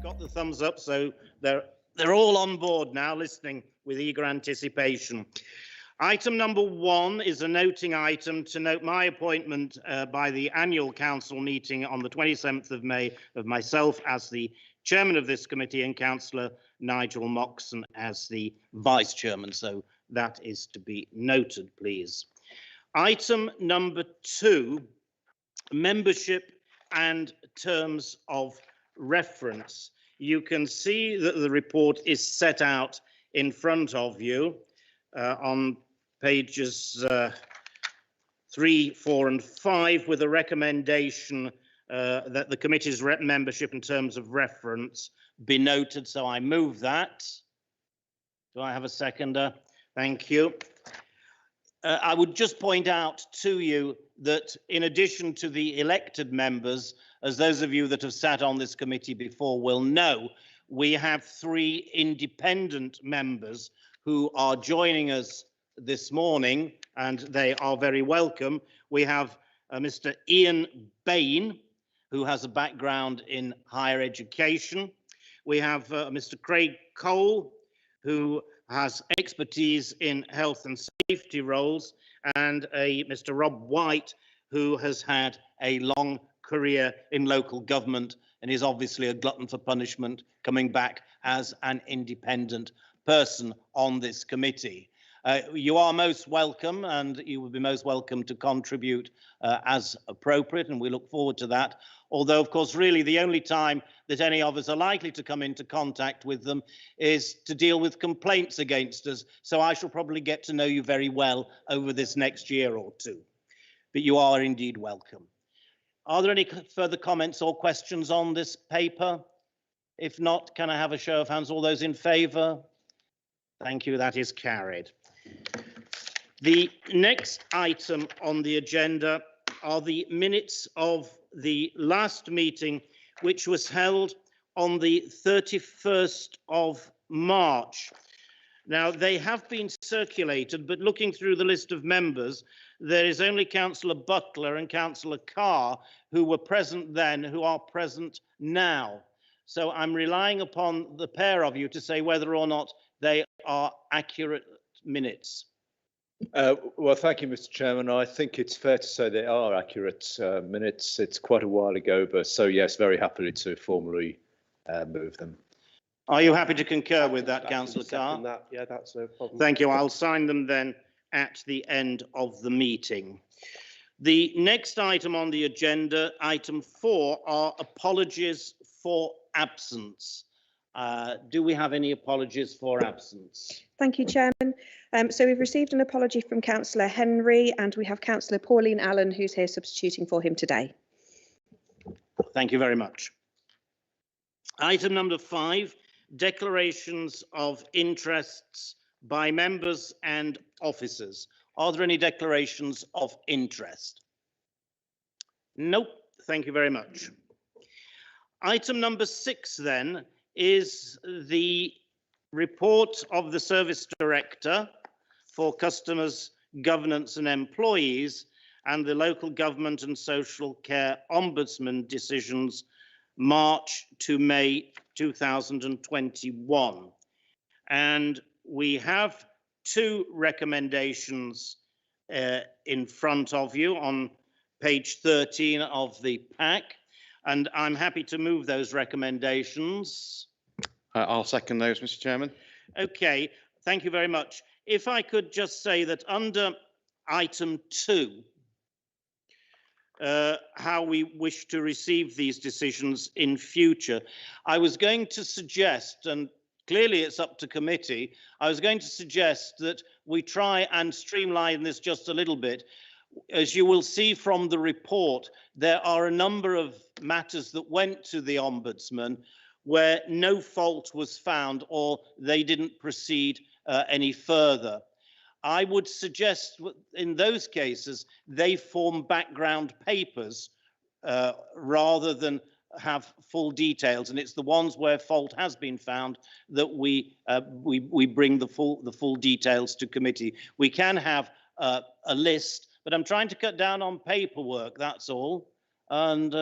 got the thumbs up, so they're all on board now, listening with eager anticipation. Item number 1 is a noting item to note my appointment by the annual council meeting on the 27th of May of myself as the chairman of this committee and Councillor Nigel Moxon as the vice chairman. So that is to be noted, please. Item number 2, membership and terms of reference. You can see that the report is set out in front of you on pages 3, 4 and 5 with a recommendation that the committee's membership and terms of reference be noted. So I move that. Do I have a seconder? Thank you. I would just point out to you that in addition to the elected members, as those of you that have sat on this committee before will know, we have 3 independent members who are joining us this morning, and they are very welcome. We have Mr. Ian Bain, who has a background in higher education. We have Mr. Craig Cole, who has expertise in health and safety roles, and Mr. Rob White, who has had a long career in local government and is obviously a glutton for punishment, coming back as an independent person on this committee. You are most welcome, and you will be most welcome to contribute as appropriate, and we look forward to that. Although, of course, really the only time that any of us are likely to come into contact with them is to deal with complaints against us. So I shall probably get to know you very well over this next year or two. But you are indeed welcome. Are there any further comments or questions on this paper? If not, can I have a show of hands? All those in favour? Thank you, that is carried. The next item on the agenda are the minutes of the last meeting, which was held on the 31st of March. Now, they have been circulated, but looking through the list of members, there is only Councillor Butler and Councillor Carr who were present then, who are present now. So I'm relying upon the pair of you to say whether or not they are accurate minutes. Well, thank you, Mr. Chairman. I think it's fair to say they are accurate minutes. It's quite a while ago, but so yes, very happily to formally move them. Are you happy to concur with that, Councillor Carr? That. Yeah, that's no problem. Thank you. I'll sign them then at the end of the meeting. The next item on the agenda, item 4, are apologies for absence. Do we have any apologies for absence? Thank you, Chairman. So we've received an apology from Councillor Henry, and we have Councillor Pauline Allen, who's here substituting for him today. Thank you very much. Item number 5, declarations of interests by members and officers. Are there any declarations of interest? Nope. Thank you very much. Item number 6 then is the report of the Service Director for Customers, Governance and Employees and the Local Government and Social Care Ombudsman decisions March to May 2021. And we have 2 recommendations in front of you on page 13 of the pack, and I'm happy to move those recommendations. I'll second those, Mr. Chairman. Okay, thank you very much. If I could just say that under item 2, how we wish to receive these decisions in future, I was going to suggest, and clearly it's up to committee, I was going to suggest that we try and streamline this just a little bit. As you will see from the report, there are a number of matters that went to the Ombudsman where no fault was found or they didn't proceed any further. I would suggest in those cases they form background papers rather than have full details, and it's the ones where fault has been found that we bring the full details to committee. We can have a list, but I'm trying to cut down on paperwork, that's all. And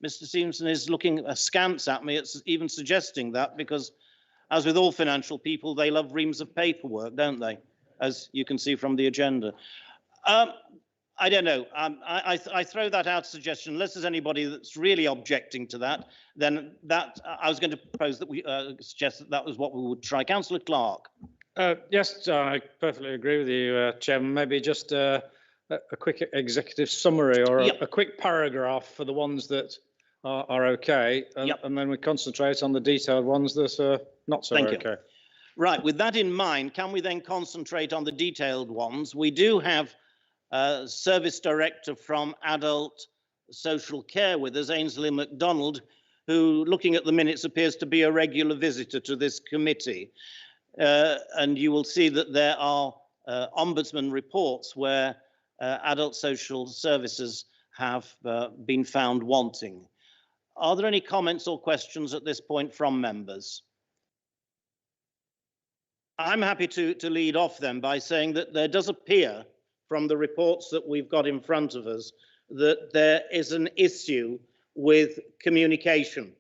Mr. Stevenson is looking askance at me. It's even suggesting that, because as with all financial people, they love reams of paperwork, don't they? As you can see from the agenda. I don't know. I throw that out suggestion. Unless there's anybody that's really objecting to that, then that I was going to propose that we suggest that that was what we would try. Councillor Clark. Yes, I perfectly agree with you, Chairman. Maybe just a quick executive summary or a quick paragraph for the ones that are okay, and then we concentrate on the detailed ones that are not so Thank okay. You. Right. With that in mind, can we then concentrate on the detailed ones? We do have Service Director from Adult Social Care with us, Ainsley MacDonald, who, looking at the minutes, appears to be a regular visitor to this committee. And you will see that there are ombudsman reports where adult social services have been found wanting. Are there any comments or questions at this point from members? I'm happy to lead off then by saying that there does appear from the reports that we've got in front of us that there is an issue with communication,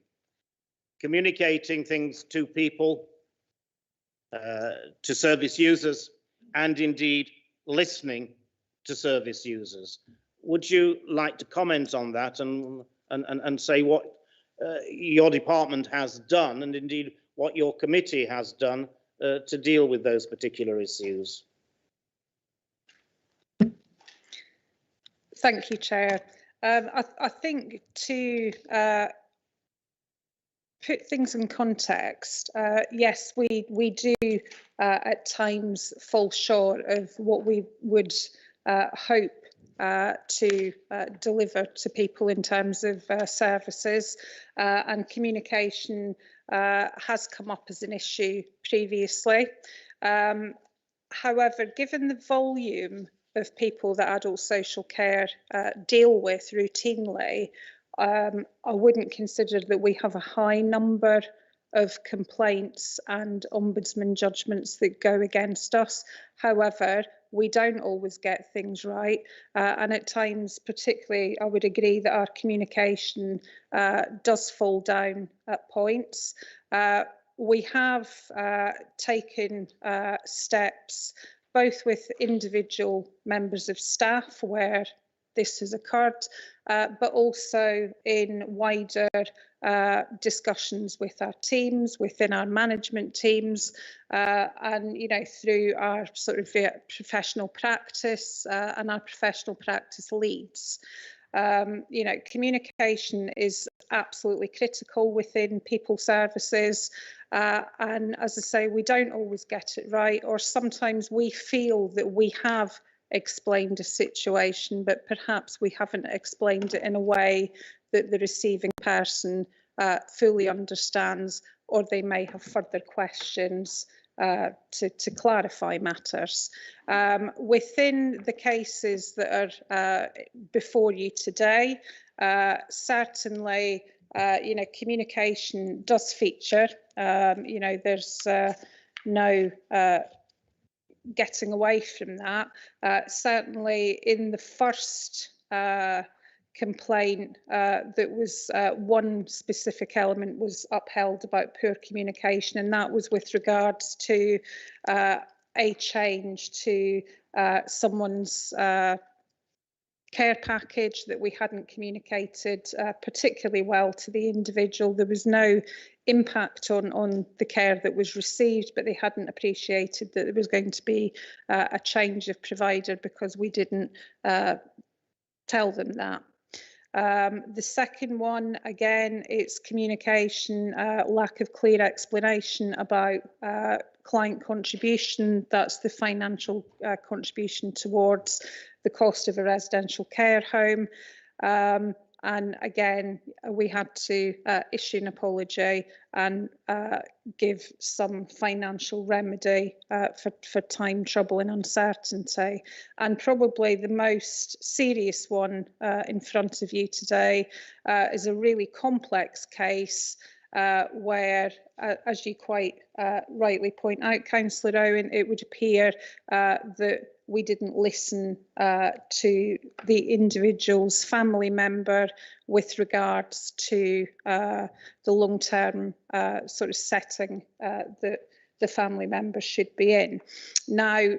communicating things to people, to service users, and indeed listening to service users. Would you like to comment on that and say what your department has done, and indeed what your committee has done to deal with those particular issues? Thank you, Chair. I think to put things in context, yes, we do at times fall short of what we would hope to deliver to people in terms of services, and communication has come up as an issue previously. However, given the volume of people that adult social care deal with routinely, I wouldn't consider that we have a high number of complaints and ombudsman judgments that go against us. However, we don't always get things right, and at times, particularly, I would agree that our communication does fall down at points. We have taken steps both with individual members of staff where this has occurred, but also in wider discussions with our teams, within our management teams, and through our sort of professional practice and our professional practice leads. Communication is absolutely critical within people services, and as I say, we don't always get it right, or sometimes we feel that we have explained a situation, but perhaps we haven't explained it in a way that the receiving person fully understands, or they may have further questions to clarify matters. Within the cases that are before you today, certainly, communication does feature. There's no getting away from that. Certainly in the first complaint, that was one specific element was upheld about poor communication, and that was with regards to a change to someone's care package that we hadn't communicated particularly well to the individual. There was no impact on the care that was received, but they hadn't appreciated that there was going to be a change of provider because we didn't tell them that. The second one, again, it's communication, lack of clear explanation about client contribution. That's the financial contribution towards the cost of a residential care home. And again, we had to issue an apology and give some financial remedy for time, trouble and uncertainty. And probably the most serious one in front of you today is a really complex case where, as you quite rightly point out, Councillor Owen, it would appear that we didn't listen to the individual's family member with regards to the long-term sort of setting that the family member should be in. Now,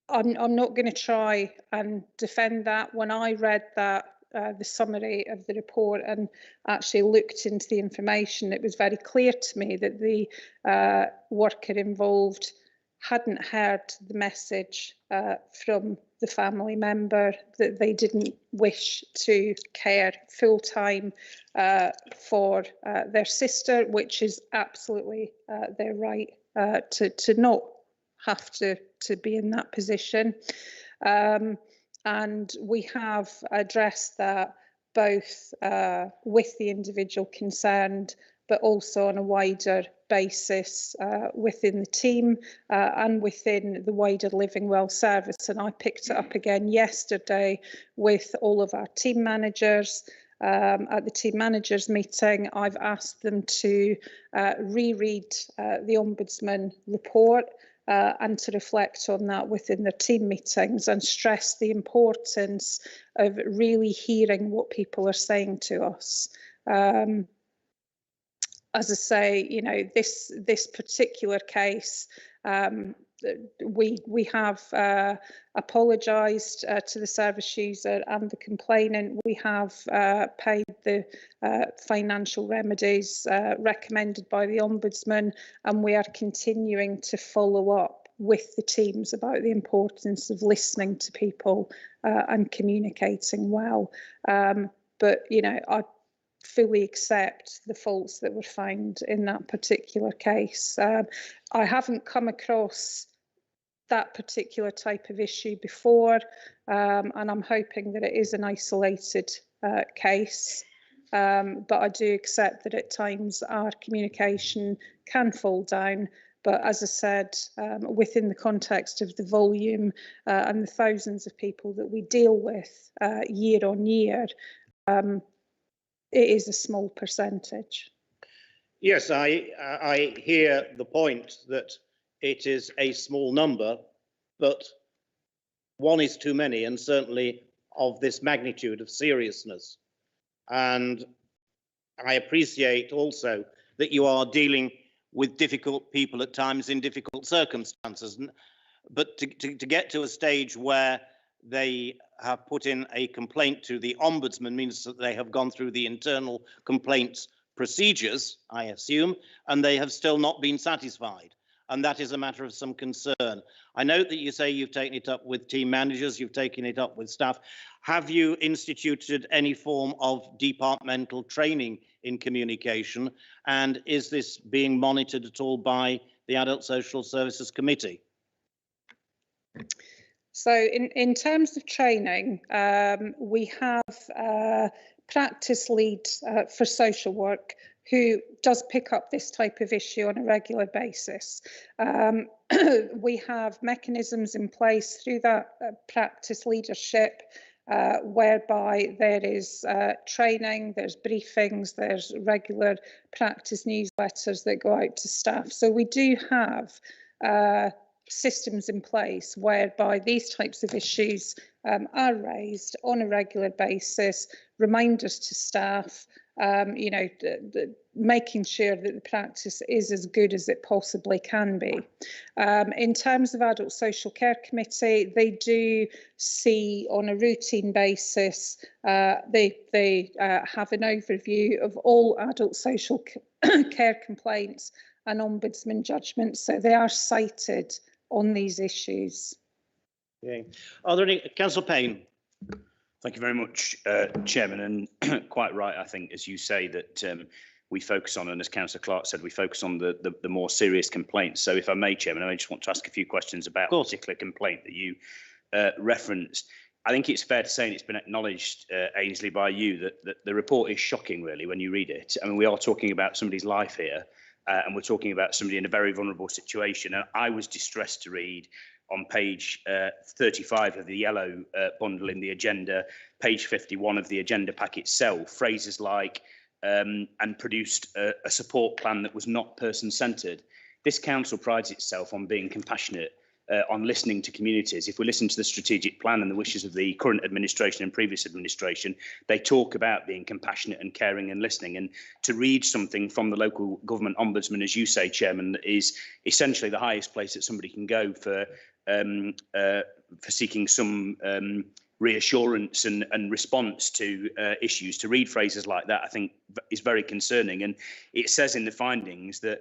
I'm not going to try and defend that. When I read that, the summary of the report, and actually looked into the information, it was very clear to me that the worker involved hadn't heard the message from the family member that they didn't wish to care full-time for their sister, which is absolutely their right to not have to be in that position. And we have addressed that both with the individual concerned, but also on a wider basis within the team and within the wider Living Well service. And I picked it up again yesterday with all of our team managers. At the team managers meeting, I've asked them to reread the Ombudsman report and to reflect on that within their team meetings, and stress the importance of really hearing what people are saying to us. As I say, you know, this particular case, we have apologised to the service user and the complainant. We have paid the financial remedies recommended by the Ombudsman, and we are continuing to follow up with the teams about the importance of listening to people and communicating well. But, you know, I fully accept the faults that were found in that particular case. I haven't come across that particular type of issue before, and I'm hoping that it is an isolated case. But I do accept that at times our communication can fall down. But as I said, within the context of the volume and the thousands of people that we deal with year on year, it is a small percentage. Yes, I hear the point that it is a small number, but one is too many, and certainly of this magnitude of seriousness. And I appreciate also that you are dealing with difficult people at times in difficult circumstances, but to get to a stage where they have put in a complaint to the Ombudsman means that they have gone through the internal complaints procedures, I assume, and they have still not been satisfied. And that is a matter of some concern. I note that you say you've taken it up with team managers, you've taken it up with staff. Have you instituted any form of departmental training in communication? And is this being monitored at all by the Adult Social Services Committee? So in terms of training, we have practice lead for social work who does pick up this type of issue on a regular basis. We have mechanisms in place through that practice leadership whereby there is training, there's briefings, there's regular practice newsletters that go out to staff. So we do have systems in place whereby these types of issues are raised on a regular basis, reminders to staff, you know, making sure that the practice is as good as it possibly can be. In terms of Adult Social Care Committee, they do see on a routine basis, they have an overview of all adult social care complaints and Ombudsman judgments, so they are cited on these issues. Okay. Are there any, Councillor Payne? Thank you very much, Chairman, and quite right, I think, as you say, that we focus on, and as Councillor Clark said, we focus on the more serious complaints. So if I may, Chairman, I just want to ask a few questions about a particular complaint that you referenced. I think it's fair to say, and it's been acknowledged, Ainsley, by you, that the report is shocking, really, when you read it. I mean, we are talking about somebody's life here, and we're talking about somebody in a very vulnerable situation. And I was distressed to read on page 35 of the yellow bundle in the agenda, page 51 of the agenda pack itself, phrases like and produced a support plan that was not person-centred. This council prides itself on being compassionate, on listening to communities. If we listen to the strategic plan and the wishes of the current administration and previous administration, they talk about being compassionate and caring and listening. And to read something from the local government ombudsman, as you say, Chairman, is essentially the highest place that somebody can go for seeking some reassurance and response to issues. To read phrases like that, I think, is very concerning. And it says in the findings that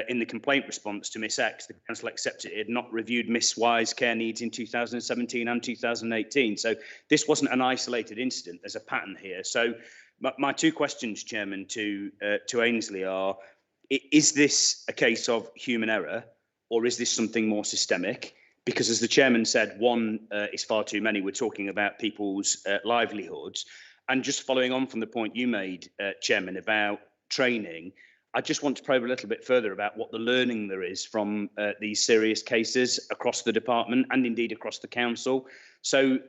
in the complaint response to Miss X, the council accepted it had not reviewed Miss Y's care needs in 2017 and 2018. So this wasn't an isolated incident. There's a pattern here. So my two questions, Chairman, to Ainsley are: is this a case of human error, or is this something more systemic? Because, as the Chairman said, one is far too many. We're talking about people's livelihoods. And just following on from the point you made, Chairman, about training, I just want to probe a little bit further about what the learning there is from these serious cases across the department and indeed across the council. So,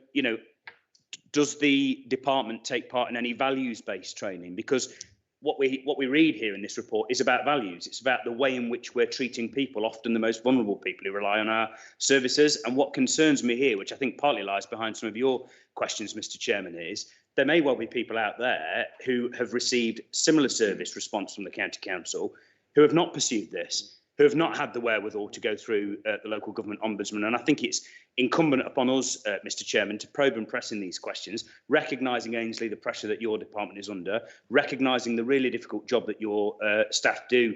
does the department take part in any values-based training? Because what we read here in this report is about values. It's about the way in which we're treating people, often the most vulnerable people who rely on our services. And what concerns me here, which I think partly lies behind some of your questions, Mr. Chairman, is there may well be people out there who have received similar service response from the county council who have not pursued this, who have not had the wherewithal to go through the local government ombudsman. And I think it's incumbent upon us, Mr. Chairman, to probe and press in these questions, recognising, Ainsley, the pressure that your department is under, recognising the really difficult job that your staff do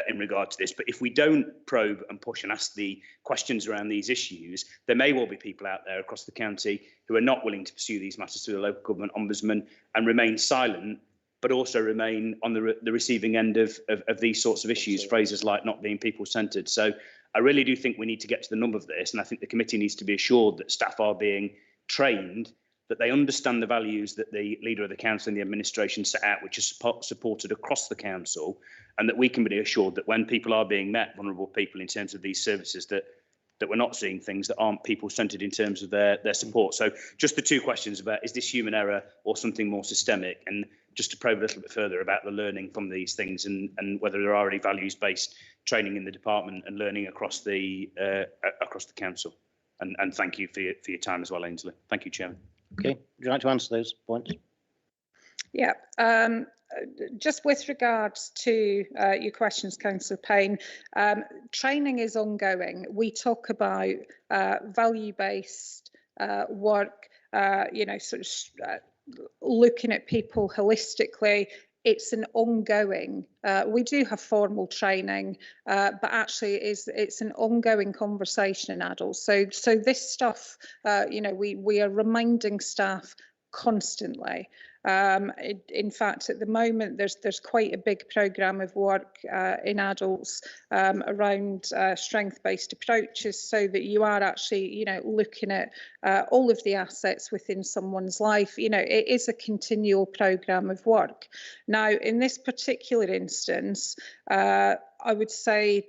in regard to this. But if we don't probe and push and ask the questions around these issues, there may well be people out there across the county who are not willing to pursue these matters through the local government ombudsman and remain silent, but also remain on the receiving end of these sorts of issues, phrases like not being people-centred. So I really do think we need to get to the nub of this, and I think the committee needs to be assured that staff are being trained, that they understand the values that the leader of the council and the administration set out, which is supported across the council, and that we can be assured that when people are being met, vulnerable people, in terms of these services, that we're not seeing things that aren't people-centred in terms of their support. So just the two questions about, is this human error or something more systemic? And just to probe a little bit further about the learning from these things and whether there are any values-based training in the department and learning across the council. And thank you for your time as well, Ainsley. Thank you, Chairman. Okay, would you like to answer those points? Yeah. Just with regards to your questions, Councillor Payne, training is ongoing. We talk about value-based work, looking at people holistically. It's an ongoing. We do have formal training, but actually, it's an ongoing conversation in adults. So this stuff, we are reminding staff constantly. In fact, at the moment, there's quite a big programme of work in adults around strength-based approaches, so that you are actually, looking at all of the assets within someone's life. It is a continual programme of work. Now, in this particular instance, I would say,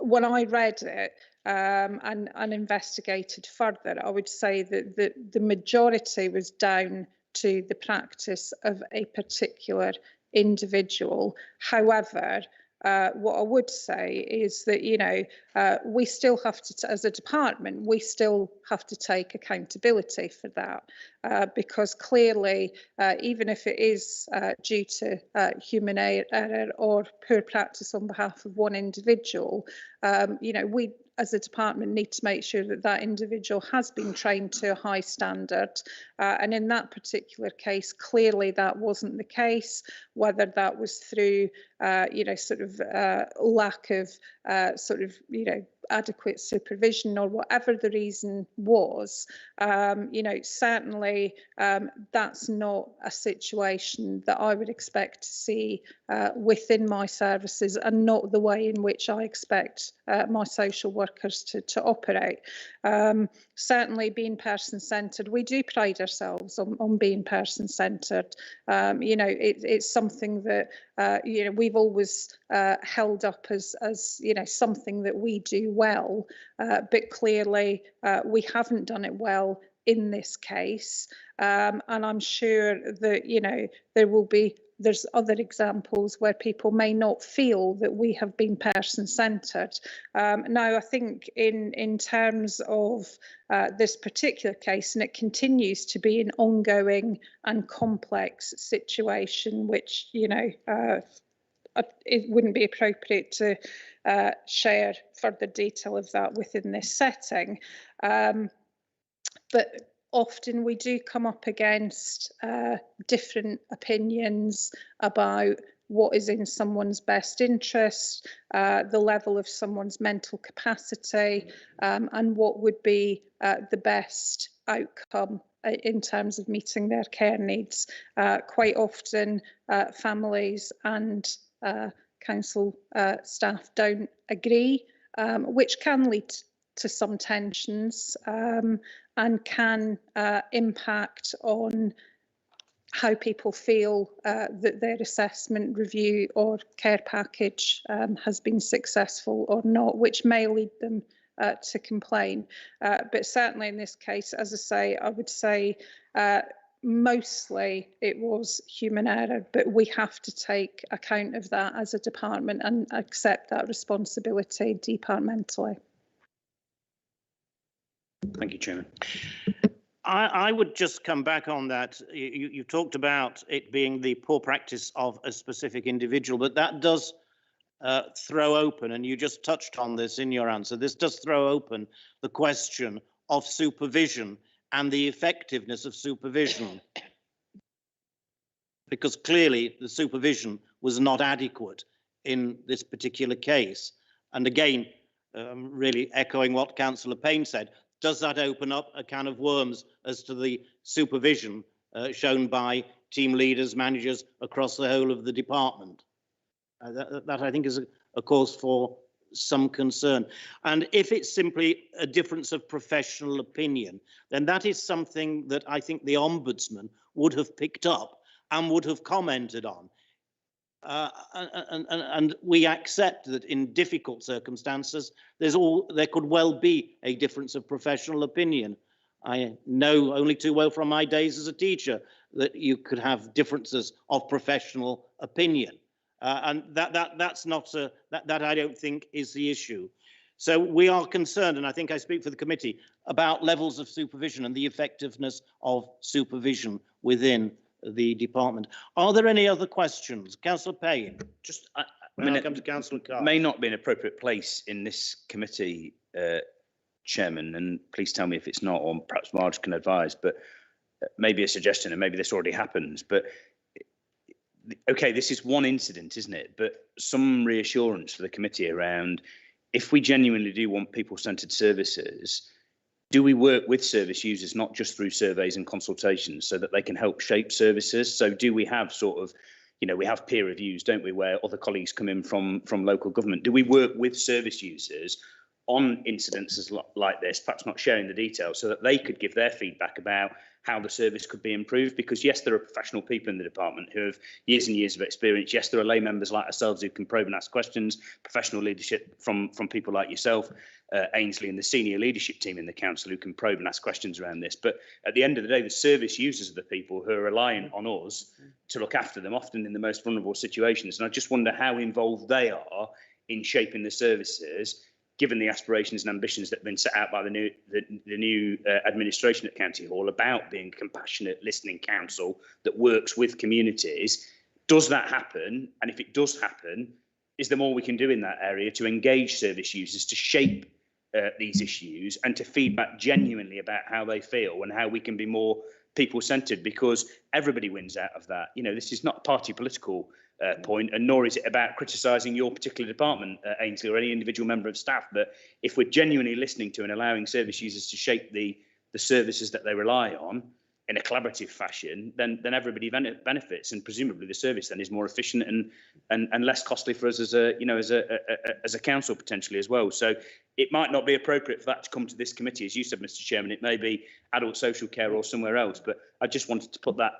when I read it, and investigated further, I would say that the majority was down to the practice of a particular individual. However, what I would say is that, we still have to, as a department, we still have to take accountability for that, because clearly, even if it is due to human error or poor practice on behalf of one individual, we as a department need to make sure that that individual has been trained to a high standard. And in that particular case, clearly that wasn't the case, whether that was through, lack of adequate supervision or whatever the reason was, certainly that's not a situation that I would expect to see within my services, and not the way in which I expect my social workers to operate. Certainly being person-centred, we do pride ourselves on being person-centred. It's something that we've always held up as something that we do well, but clearly we haven't done it well in this case, and I'm sure that, you know, there's other examples where people may not feel that we have been person-centred. Now, I think in terms of this particular case, and it continues to be an ongoing and complex situation, which, you know, it wouldn't be appropriate to share further detail of that within this setting. But often we do come up against different opinions about what is in someone's best interest, the level of someone's mental capacity, and what would be the best outcome in terms of meeting their care needs. Quite often, families and council staff don't agree, which can lead to some tensions and can impact on how people feel that their assessment, review or care package has been successful or not, which may lead them to complain. But certainly in this case, as I say, I would say mostly it was human error, but we have to take account of that as a department and accept that responsibility departmentally. Thank you, Chairman. I would just come back on that. You talked about it being the poor practice of a specific individual, but that does throw open, and you just touched on this in your answer, this does throw open the question of supervision and the effectiveness of supervision. Because clearly the supervision was not adequate in this particular case. And again, really echoing what Councillor Payne said, does that open up a can of worms as to the supervision shown by team leaders, managers across the whole of the department? That I think is a cause for some concern. And if it's simply a difference of professional opinion, then that is something that I think the Ombudsman would have picked up and would have commented on. And we accept that in difficult circumstances, there could well be a difference of professional opinion. I know only too well from my days as a teacher that you could have differences of professional opinion, and that's not that I don't think is the issue. So we are concerned, and I think I speak for the committee, about levels of supervision and the effectiveness of supervision within the department. Are there any other questions? Councillor Payne. Just, I mean, I'll come to Councillor Carr. May not be an appropriate place in this committee, Chairman, and please tell me if it's not, or perhaps Marge can advise, but maybe a suggestion, and maybe this already happens, but okay, this is one incident, isn't it? But some reassurance for the committee around, if we genuinely do want people-centred services, do we work with service users, not just through surveys and consultations, so that they can help shape services? So do we have sort of, you know, we have peer reviews, don't we, where other colleagues come in from local government? Do we work with service users on incidences like this, perhaps not sharing the details, so that they could give their feedback about how the service could be improved? Because yes, there are professional people in the department who have years and years of experience. Yes, there are lay members like ourselves who can probe and ask questions, professional leadership from people like yourself, Ainsley, and the senior leadership team in the council who can probe and ask questions around this. But at the end of the day, the service users are the people who are reliant on us to look after them, often in the most vulnerable situations. And I just wonder how involved they are in shaping the services, given the aspirations and ambitions that have been set out by the new administration at County Hall about being a compassionate listening council that works with communities. Does that happen? And if it does happen, is there more we can do in that area to engage service users to shape these issues and to feedback genuinely about how they feel and how we can be more people-centred? Because everybody wins out of that. You know, this is not a party political point, and nor is it about criticising your particular department, Ainsley, or any individual member of staff. But if we're genuinely listening to and allowing service users to shape the services that they rely on in a collaborative fashion, then everybody benefits, and presumably the service then is more efficient and less costly for us as a council potentially as well. So it might not be appropriate for that to come to this committee, as you said, Mr. Chairman. It may be adult social care or somewhere else. But I just wanted to put that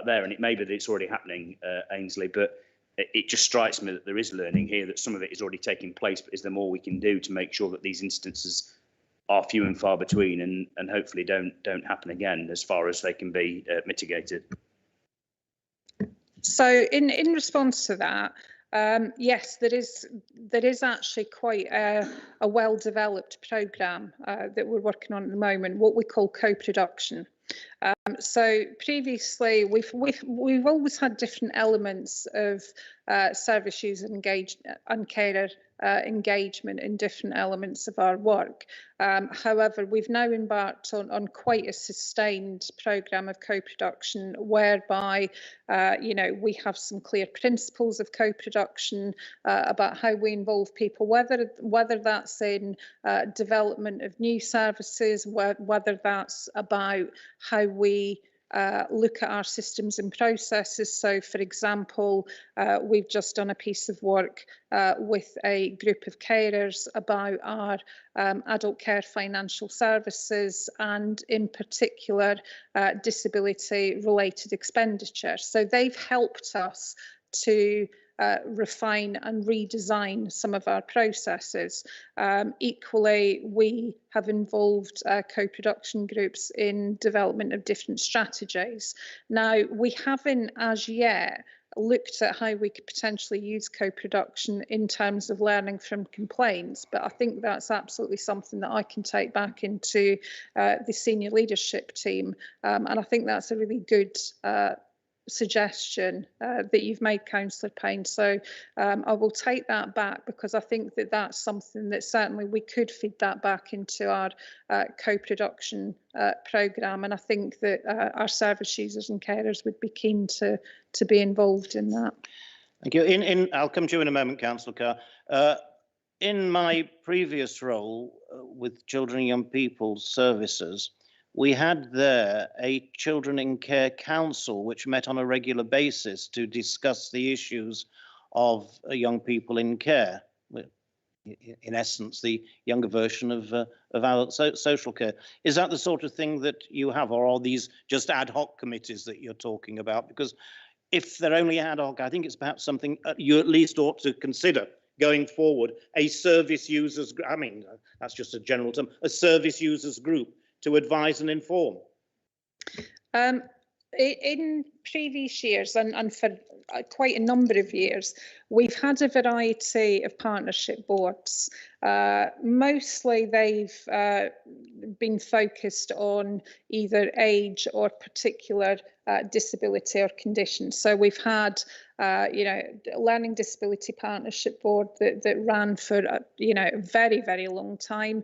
there, and it may be that it's already happening, Ainsley, but it just strikes me that there is learning here, that some of it is already taking place. But is there more we can do to make sure that these instances are few and far between, and hopefully don't happen again as far as they can be mitigated. So in response to that, yes, there is actually quite a well-developed programme that we're working on at the moment, what we call co-production. So previously, we've always had different elements of service user and carer engagement in different elements of our work. However, we've now embarked on quite a sustained programme of co-production, whereby we have some clear principles of co-production about how we involve people, whether that's in development of new services, whether that's about how we look at our systems and processes. So, for example, we've just done a piece of work with a group of carers about our adult care financial services, and in particular disability-related expenditure. So they've helped us to refine and redesign some of our processes. Equally, we have involved co-production groups in development of different strategies. Now, we haven't as yet looked at how we could potentially use co-production in terms of learning from complaints, but I think that's absolutely something that I can take back into the senior leadership team, and I think that's a really good suggestion that you've made, Councillor Payne. So I will take that back, because I think that that's something that certainly we could feed that back into our co-production programme, and I think that our service users and carers would be keen to be involved in that. Thank you. I'll come to you in a moment, Councillor Carr. In my previous role with Children and Young People Services, we had there a Children in Care Council, which met on a regular basis to discuss the issues of young people in care. In essence, the younger version of our social care. Is that the sort of thing that you have, or are these just ad hoc committees that you're talking about? Because if they're only ad hoc, I think it's perhaps something you at least ought to consider going forward. A service users, I mean, that's just a general term, a service users group to advise and inform. In previous years, and for quite a number of years, we've had a variety of partnership boards. Mostly they've been focused on either age or particular disability or condition. So we've had, Learning Disability Partnership Board that ran for, a very, very long time.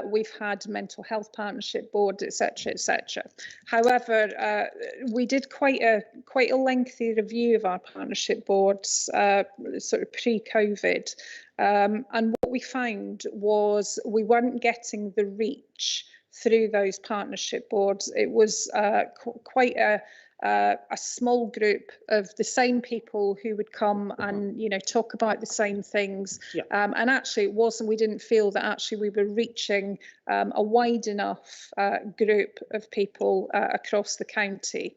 We've had Mental Health Partnership Board, etc., etc. However, we did quite a lengthy review of our partnership boards, sort of pre-COVID. And what we found was we weren't getting the reach through those partnership boards. It was quite a small group of the same people who would come and talk about the same things. Yeah. And actually it wasn't, we didn't feel that actually we were reaching a wide enough group of people across the county.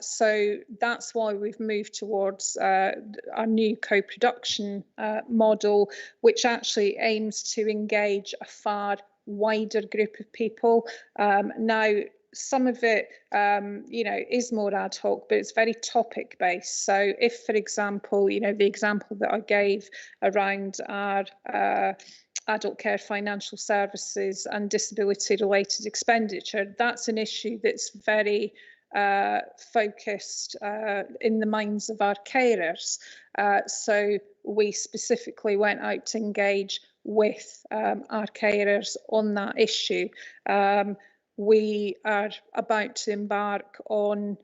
So that's why we've moved towards our new co-production model, which actually aims to engage a far wider group of people. Now, some of it, is more ad hoc, but it's very topic based. So if, for example, the example that I gave around our adult care financial services and disability related expenditure, that's an issue that's very focused in the minds of our carers. So we specifically went out to engage with our carers on that issue. We are about to embark on,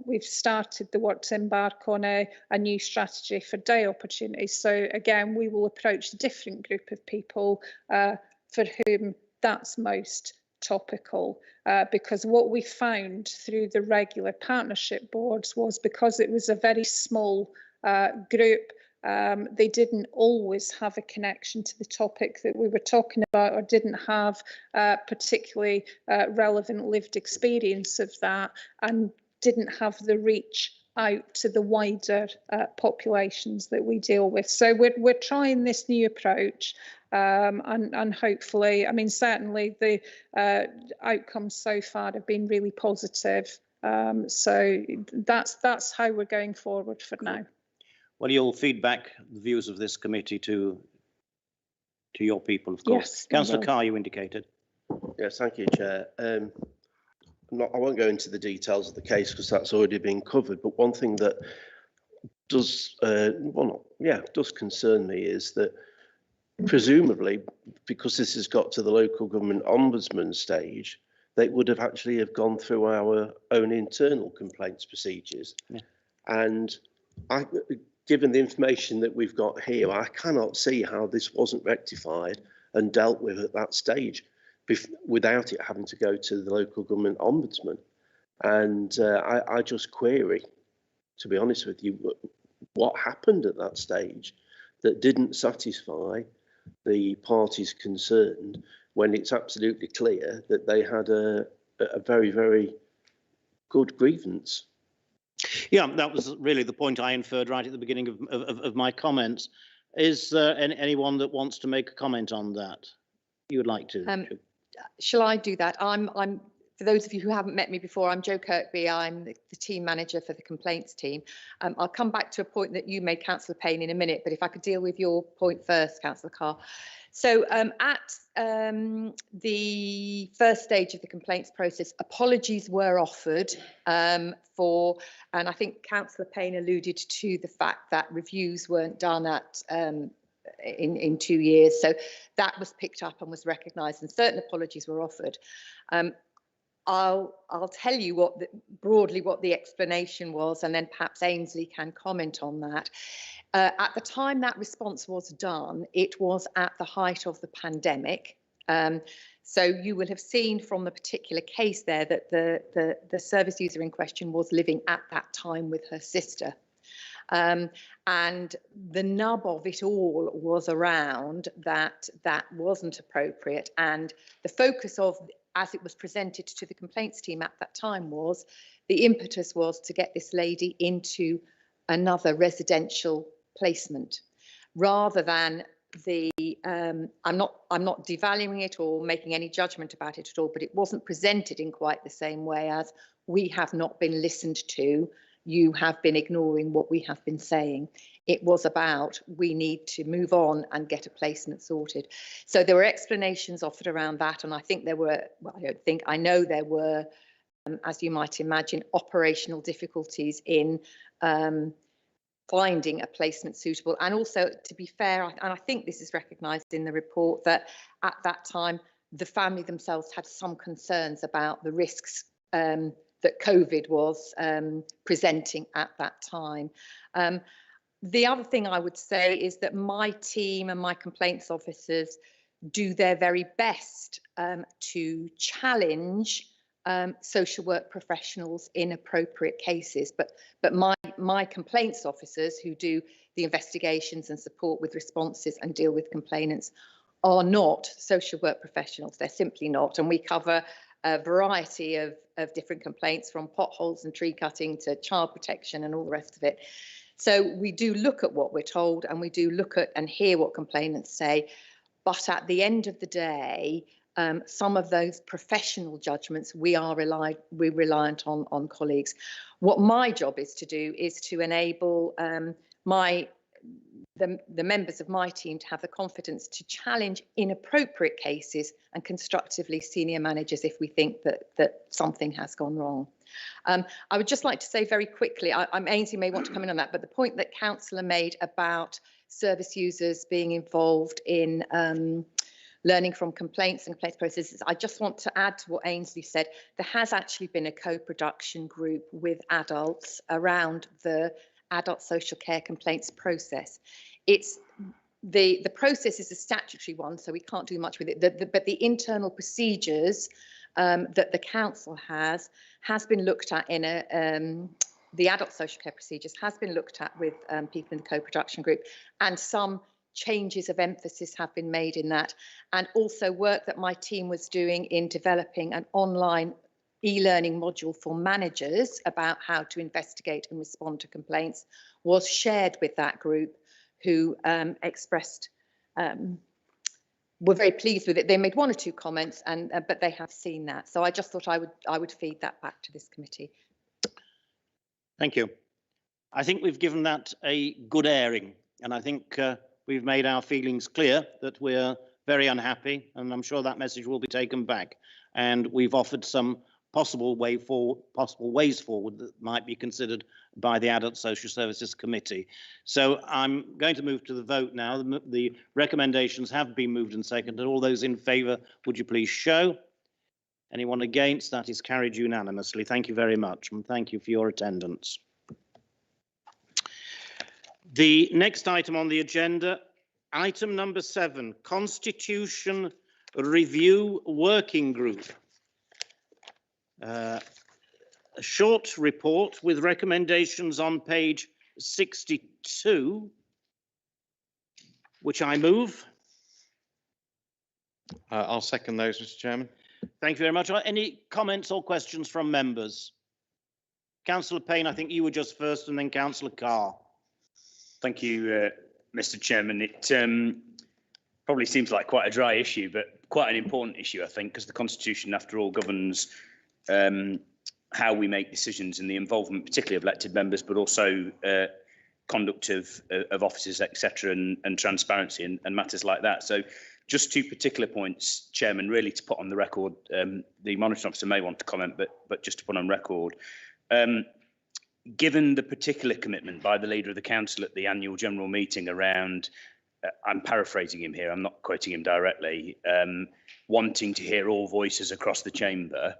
we've started the work to embark on a new strategy for day opportunities. So again, we will approach a different group of people for whom that's most topical, because what we found through the regular partnership boards was, because it was a very small group, they didn't always have a connection to the topic that we were talking about, or didn't have particularly relevant lived experience of that, and didn't have the reach out to the wider populations that we deal with. So we're trying this new approach. and hopefully, I mean, certainly the outcomes so far have been really positive. So that's how we're going forward for now. Well, you'll feedback the views of this committee to your people, of course. Yes, Councillor Carr, you indicated. Yes, thank you, Chair. I won't go into the details of the case because that's already been covered. But one thing that does, does concern me is that presumably, because this has got to the local government ombudsman stage, they would have actually have gone through our own internal complaints procedures. Yeah. And given the information that we've got here, I cannot see how this wasn't rectified and dealt with at that stage without it having to go to the local government ombudsman. And I just query, to be honest with you, what happened at that stage that didn't satisfy the parties concerned when it's absolutely clear that they had a very, very good grievance. Yeah, that was really the point I inferred right at the beginning of my comments. Is there anyone that wants to make a comment on that? You would like to? Shall I do that? I'm for those of you who haven't met me before, I'm Jo Kirkby. I'm the team manager for the complaints team. I'll come back to a point that you made, Councillor Payne, in a minute, but if I could deal with your point first, Councillor Carr. So at the first stage of the complaints process, apologies were offered for, and I think Councillor Payne alluded to the fact that reviews weren't done at in 2 years. So that was picked up and was recognised, and certain apologies were offered. I'll tell you broadly what the explanation was, and then perhaps Ainsley can comment on that. At the time that response was done, it was at the height of the pandemic. So you will have seen from the particular case there that the service user in question was living at that time with her sister. And the nub of it all was around that wasn't appropriate, and the focus of, as it was presented to the complaints team at that time, was the impetus was to get this lady into another residential placement, rather than the I'm not devaluing it or making any judgment about it at all, but it wasn't presented in quite the same way as we have not been listened to, you have been ignoring what we have been saying. It was about, we need to move on and get a placement sorted. So there were explanations offered around that, and I think there were, well, I know there were, as you might imagine, operational difficulties in finding a placement suitable. And also, to be fair, and I think this is recognised in the report, that at that time, the family themselves had some concerns about the risks that COVID was presenting at that time. The other thing I would say is that my team and my complaints officers do their very best to challenge social work professionals in appropriate cases, but my complaints officers who do the investigations and support with responses and deal with complainants are not social work professionals. They're simply not, and we cover a variety of different complaints, from potholes and tree cutting to child protection and all the rest of it. So we do look at what we're told, and we do look at and hear what complainants say, but at the end of the day, some of those professional judgments we're reliant on colleagues. What my job is to do is to enable the members of my team to have the confidence to challenge inappropriate cases and constructively senior managers if we think that something has gone wrong. I would just like to say very quickly, Ainsley may want to come in on that, but the point that Councillor made about service users being involved in learning from complaints and complaints processes, I just want to add to what Ainsley said. There has actually been a co-production group with adults around the adult social care complaints process. It's the process is a statutory one, so we can't do much with it. But the internal procedures that the council has been looked at in the adult social care procedures has been looked at with people in the co-production group, and some changes of emphasis have been made in that, and also work that my team was doing in developing an online e-learning module for managers about how to investigate and respond to complaints was shared with that group, who expressed were very pleased with it. They made one or two comments, and but they have seen that. So I just thought I would feed that back to this committee. Thank you. I think we've given that a good airing, and I think we've made our feelings clear that we're very unhappy, and I'm sure that message will be taken back. And we've offered some possible ways forward that might be considered by the Adult Social Services Committee. So I'm going to move to the vote now. The recommendations have been moved and seconded. All those in favour, would you please show? Anyone against? That is carried unanimously. Thank you very much, and thank you for your attendance. The next item on the agenda, item number 7, Constitution Review Working Group. A short report with recommendations on page 62, which I move. I'll second those, Mr. Chairman. Thank you very much. Any comments or questions from members? Councillor Payne, I think you were just first, and then Councillor Carr. Thank you, Mr. Chairman. It probably seems like quite a dry issue, but quite an important issue, I think, because the Constitution, after all, governs how we make decisions and the involvement, particularly of elected members, but also conduct of officers, etc., and transparency and matters like that. So just 2 particular points, Chairman, really to put on the record. The monitoring officer may want to comment, but just to put on record. Given the particular commitment by the leader of the council at the annual general meeting around, I'm paraphrasing him here, I'm not quoting him directly, wanting to hear all voices across the chamber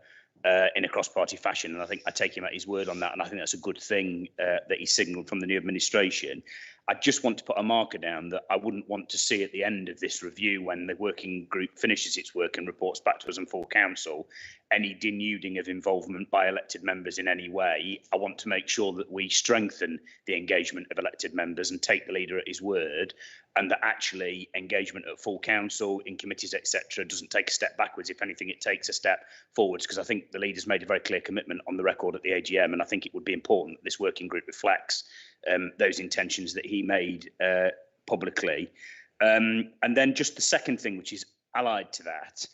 in a cross-party fashion, and I think I take him at his word on that, and I think that's a good thing that he signalled from the new administration. I just want to put a marker down that I wouldn't want to see at the end of this review, when the working group finishes its work and reports back to us and full council, any denuding of involvement by elected members in any way. I want to make sure that we strengthen the engagement of elected members and take the leader at his word, and that actually engagement at full council, in committees, etc., doesn't take a step backwards. If anything, it takes a step forwards, because I think the leader's made a very clear commitment on the record at the AGM, and I think it would be important that this working group reflects those intentions that he made publicly. And then just the second thing, which is allied to that,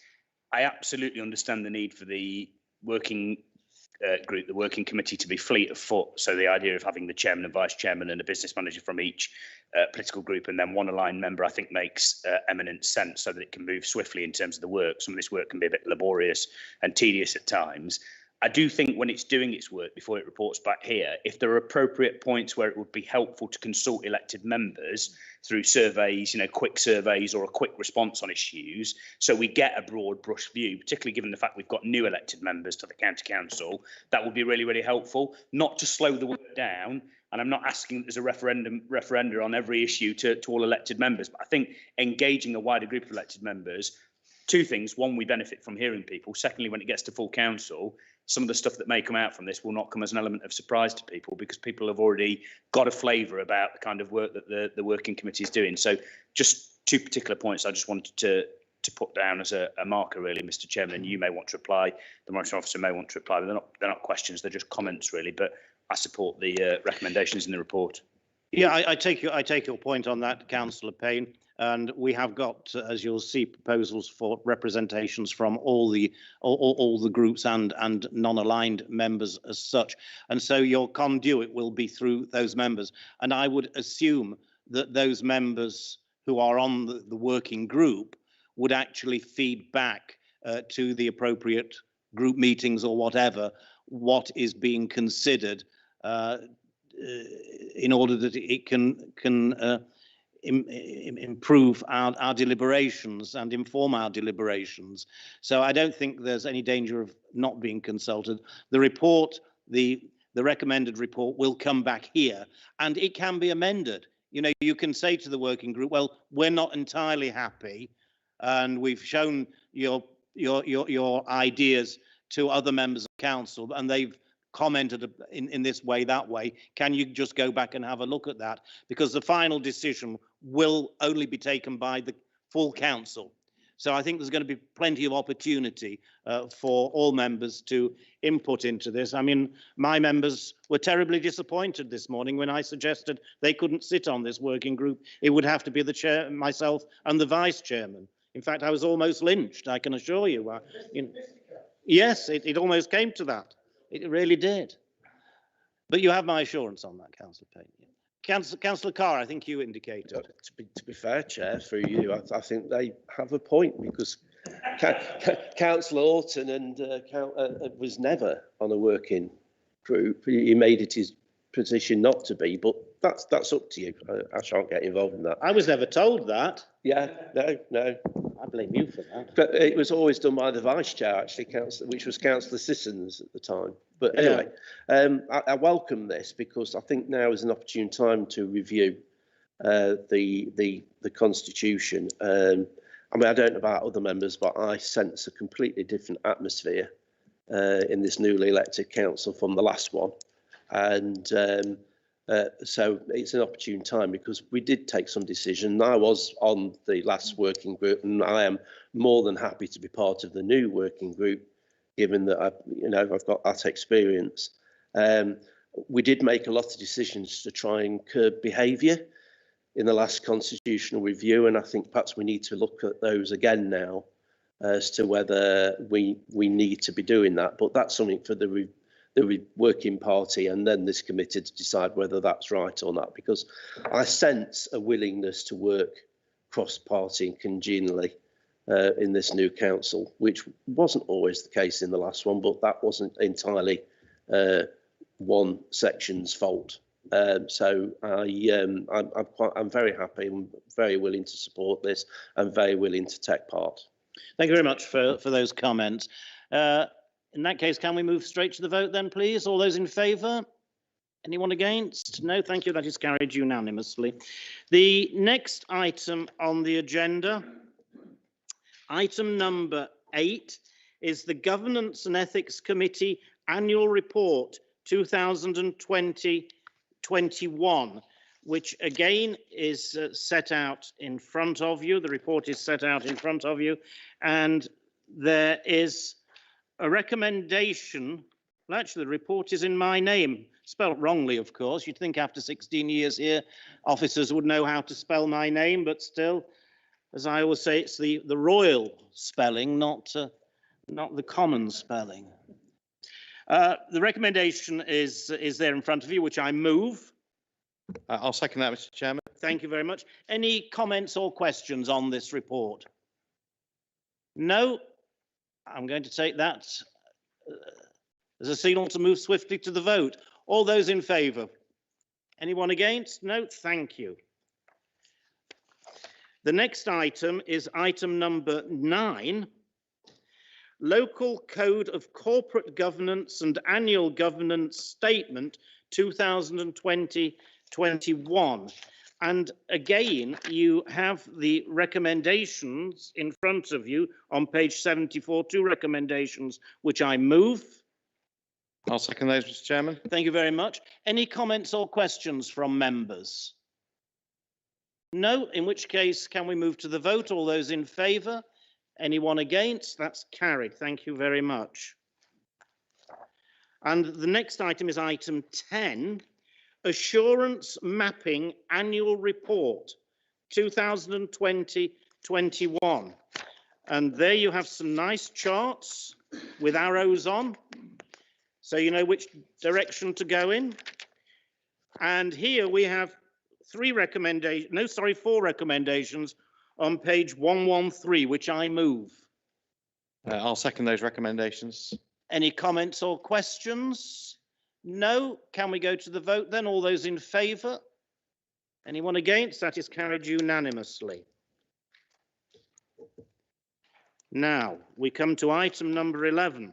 I absolutely understand the need for the working group, the working committee, to be fleet of foot. So the idea of having the chairman and vice chairman and a business manager from each political group and then one aligned member, I think makes eminent sense, so that it can move swiftly in terms of the work. Some of this work can be a bit laborious and tedious at times. I do think when it's doing its work before it reports back here, if there are appropriate points where it would be helpful to consult elected members through surveys, quick surveys or a quick response on issues, so we get a broad brush view, particularly given the fact we've got new elected members to the county council, that would be really, really helpful, not to slow the work down. And I'm not asking that there's a referenda on every issue to all elected members, but I think engaging a wider group of elected members, 2 things. 1, we benefit from hearing people. Secondly, when it gets to full council, some of the stuff that may come out from this will not come as an element of surprise to people, because people have already got a flavour about the kind of work that the working committee is doing. So just 2 particular points I just wanted to put down as a marker, really, Mr. Chairman, and you may want to reply, the monitoring officer may want to reply, but they're not questions, they're just comments, really. But I support the recommendations in the report. Yeah, I take your point on that, Councillor Payne. And we have got, as you'll see, proposals for representations from all the groups and non-aligned members as such. And so your conduit will be through those members. And I would assume that those members who are on the working group would actually feed back to the appropriate group meetings or whatever, what is being considered in order that it can improve our deliberations and inform our deliberations. So I don't think there's any danger of not being consulted. The report, the recommended report, will come back here, and it can be amended. You can say to the working group, well, we're not entirely happy, and we've shown your ideas to other members of council, and they've commented in this way, that way. Can you just go back and have a look at that? Because the final decision will only be taken by the full council. So I think there's going to be plenty of opportunity for all members to input into this. I mean, my members were terribly disappointed this morning when I suggested they couldn't sit on this working group. It would have to be the chair, myself and the vice chairman. In fact, I was almost lynched, I can assure you. Yes, it almost came to that. It really did. But you have my assurance on that, Councillor Payne. Councillor Carr, I think you indicated. To be fair, Chair, through you, I think they have a point, because Councillor Orton was never on a working group. He made it his position not to be, but that's up to you. I shan't get involved in that. I was never told that. Yeah, no. I blame you for that. But it was always done by the Vice Chair, actually, which was Councillor Sissons at the time. But anyway, I welcome this, because I think now is an opportune time to review the Constitution. I mean, I don't know about other members, but I sense a completely different atmosphere in this newly elected council from the last one. And so it's an opportune time, because we did take some decision. I was on the last working group, and I am more than happy to be part of the new working group, given that I've got that experience. We did make a lot of decisions to try and curb behaviour in the last constitutional review, and I think perhaps we need to look at those again now as to whether we need to be doing that. But that's something for the working party and then this committee to decide whether that's right or not, because I sense a willingness to work cross-party and congenially in this new council, which wasn't always the case in the last one, but that wasn't entirely one section's fault. So I'm very happy and very willing to support this and very willing to take part. Thank you very much for those comments. In that case, can we move straight to the vote then, please? All those in favour? Anyone against? No, thank you. That is carried unanimously. The next item on the agenda, item number 8, is the Governance and Ethics Committee Annual Report 2020-21, which again is set out in front of you. The report is set out in front of you, and there is a recommendation. Well, actually, the report is in my name, spelt wrongly, of course. You'd think after 16 years here, officers would know how to spell my name, but still, as I always say, it's the royal spelling, not the common spelling. The recommendation is there in front of you, which I move. I'll second that, Mr. Chairman. Thank you very much. Any comments or questions on this report? No? I'm going to take that as a signal to move swiftly to the vote. All those in favour? Anyone against? No? Thank you. The next item is item number 9, Local Code of Corporate Governance and Annual Governance Statement 2020-21. And again, you have the recommendations in front of you on page 74, 2 recommendations, which I move. I'll second those, Mr. Chairman. Thank you very much. Any comments or questions from members? No, in which case, can we move to the vote? All those in favour? Anyone against? That's carried. Thank you very much. And the next item is item 10, Assurance Mapping Annual Report 2020-21. And there you have some nice charts with arrows on, so you know which direction to go in. And here we have 4 recommendations on page 113, which I move. I'll second those recommendations. Any comments or questions? No. Can we go to the vote then? All those in favour? Anyone against? That is carried unanimously. Now we come to item number 11,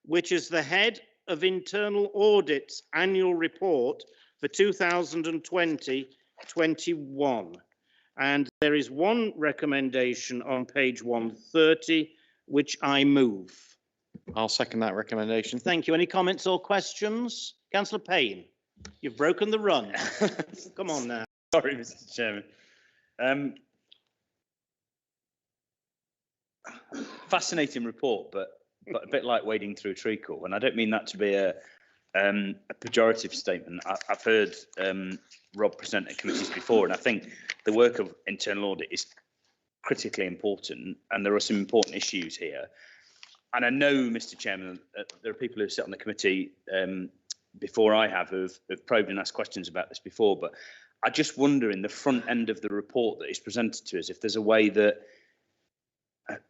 which is the Head of Internal Audit's Annual Report for 2020-21. And there is one recommendation on page 130, which I move. I'll second that recommendation. Thank you. Any comments or questions? Councillor Payne, you've broken the run. Come on now. Sorry, Mr. Chairman. Fascinating report, but a bit like wading through treacle. And I don't mean that to be a pejorative statement. I've heard Rob present at committees before, and I think the work of internal audit is critically important, and there are some important issues here. And I know, Mr. Chairman, there are people who sit on the committee before I have who've probed and asked questions about this before, but I just wonder in the front end of the report that is presented to us, if there's a way that,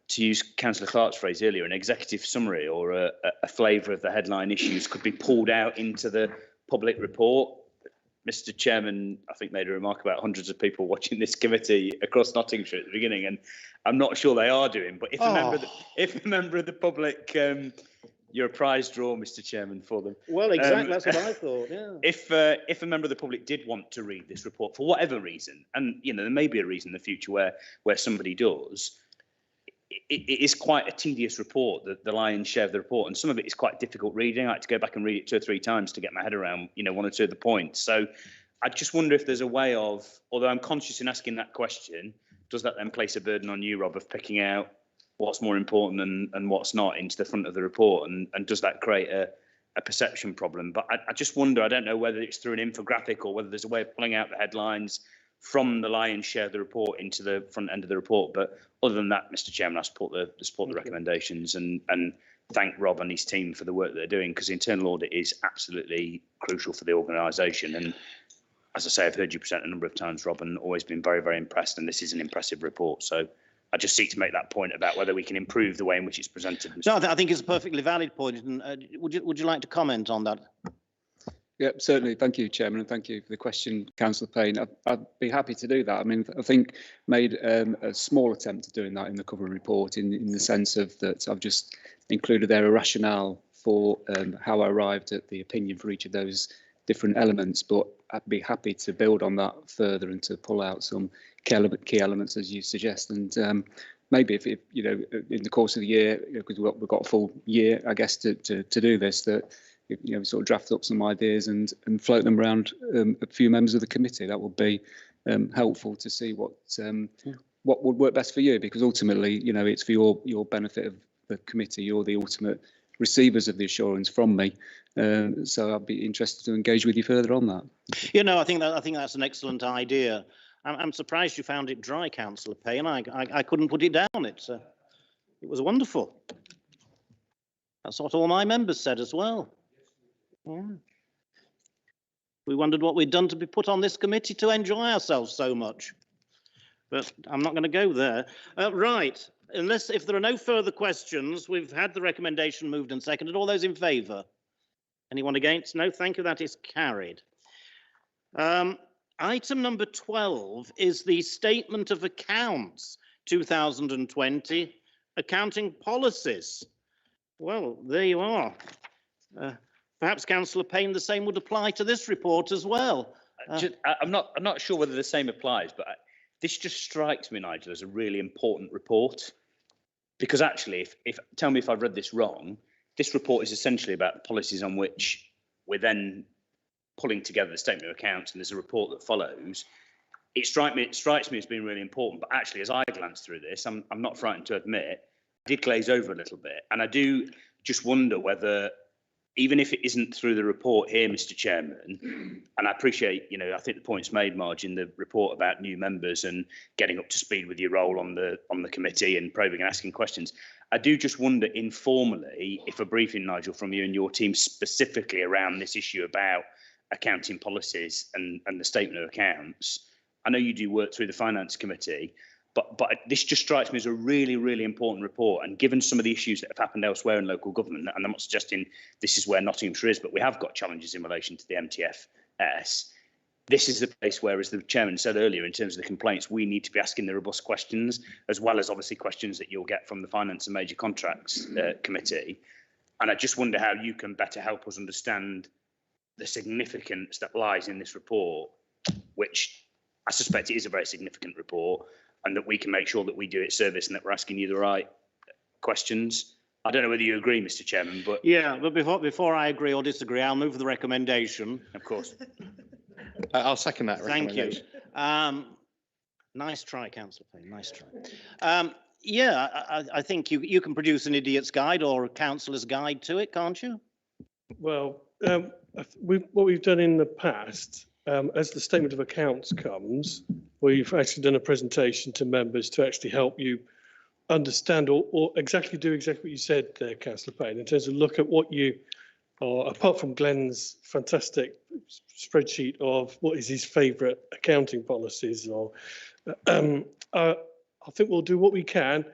to use Councillor Clark's phrase earlier, an executive summary or a flavour of the headline issues could be pulled out into the public report. Mr. Chairman, I think, made a remark about hundreds of people watching this committee across Nottinghamshire at the beginning, and I'm not sure they are doing. But if a member of the public, you're a prize draw, Mr. Chairman, for them. Well, exactly. That's what I thought. Yeah. If a member of the public did want to read this report for whatever reason, and there may be a reason in the future where somebody does. It is quite a tedious report, the lion's share of the report, and some of it is quite difficult reading. I had to go back and read it 2 or 3 times to get my head around, one or two of the points. So I just wonder if there's a way of, although I'm conscious in asking that question, does that then place a burden on you, Rob, of picking out what's more important and what's not into the front of the report, and does that create a perception problem? But I just wonder, I don't know whether it's through an infographic or whether there's a way of pulling out the headlines from the lion's share of the report into the front end of the report. But other than that, Mr. Chairman, I support the recommendations and thank Rob and his team for the work that they're doing, because the internal audit is absolutely crucial for the organisation. And as I say, I've heard you present a number of times, Rob, and always been very, very impressed. And this is an impressive report. So I just seek to make that point about whether we can improve the way in which it's presented. No, I think it's a perfectly valid point. And would you like to comment on that? Yeah, certainly. Thank you, Chairman, and thank you for the question, Councillor Payne. I'd be happy to do that. I mean, I think made a small attempt at doing that in the cover report in the sense of that I've just included there a rationale for how I arrived at the opinion for each of those different elements, but I'd be happy to build on that further and to pull out some key elements as you suggest. And maybe if in the course of the year, because we've got a full year, I guess, to do this, that sort of draft up some ideas and float them around a few members of the committee. That would be helpful to see what would work best for you, because ultimately, it's for your benefit of the committee. You're the ultimate receivers of the assurance from me. So I'd be interested to engage with you further on that. I think that's an excellent idea. I'm surprised you found it dry, Councillor Payne. I couldn't put it down. It was wonderful. That's what all my members said as well. Yeah. We wondered what we'd done to be put on this committee to enjoy ourselves so much. But I'm not going to go there. Right. If there are no further questions, we've had the recommendation moved and seconded. All those in favour? Anyone against? No, thank you. That is carried. Item number 12 is the Statement of Accounts 2020 Accounting Policies. Well, there you are. Perhaps, Councillor Payne, the same would apply to this report as well. I'm not sure whether the same applies, but this just strikes me, Nigel, as a really important report. Because actually, tell me if I've read this wrong, this report is essentially about the policies on which we're then pulling together the statement of accounts, and there's a report that follows. It strikes me as being really important, but actually, as I glance through this, I'm not frightened to admit, I did glaze over a little bit. And I do just wonder whether, even if it isn't through the report here, Mr. Chairman, and I appreciate, I think the points made, Marge, in the report about new members and getting up to speed with your role on the committee and probing and asking questions. I do just wonder informally if a briefing, Nigel, from you and your team specifically around this issue about accounting policies and the statement of accounts. I know you do work through the Finance Committee, but this just strikes me as a really, really important report. And given some of the issues that have happened elsewhere in local government, and I'm not suggesting this is where Nottinghamshire is, but we have got challenges in relation to the MTFS. This is the place where, as the chairman said earlier, in terms of the complaints, we need to be asking the robust questions, as well as obviously questions that you'll get from the Finance and Major Contracts Committee. And I just wonder how you can better help us understand the significance that lies in this report, which I suspect it is a very significant report, and that we can make sure that we do it service and that we're asking you the right questions. I don't know whether you agree, Mr. Chairman, but yeah, but before I agree or disagree, I'll move the recommendation. Of course. I'll second that Thank you. recommendation. Nice try, Councillor Payne. Nice try. I think you can produce an idiot's guide or a councillor's guide to it, can't you? Well, what we've done in the past, as the statement of accounts comes, we've actually done a presentation to members to actually help you understand or exactly do exactly what you said there, Councillor Payne, in terms of look at what you are, apart from Glenn's fantastic spreadsheet of what is his favourite accounting policies, or I think we'll do what we can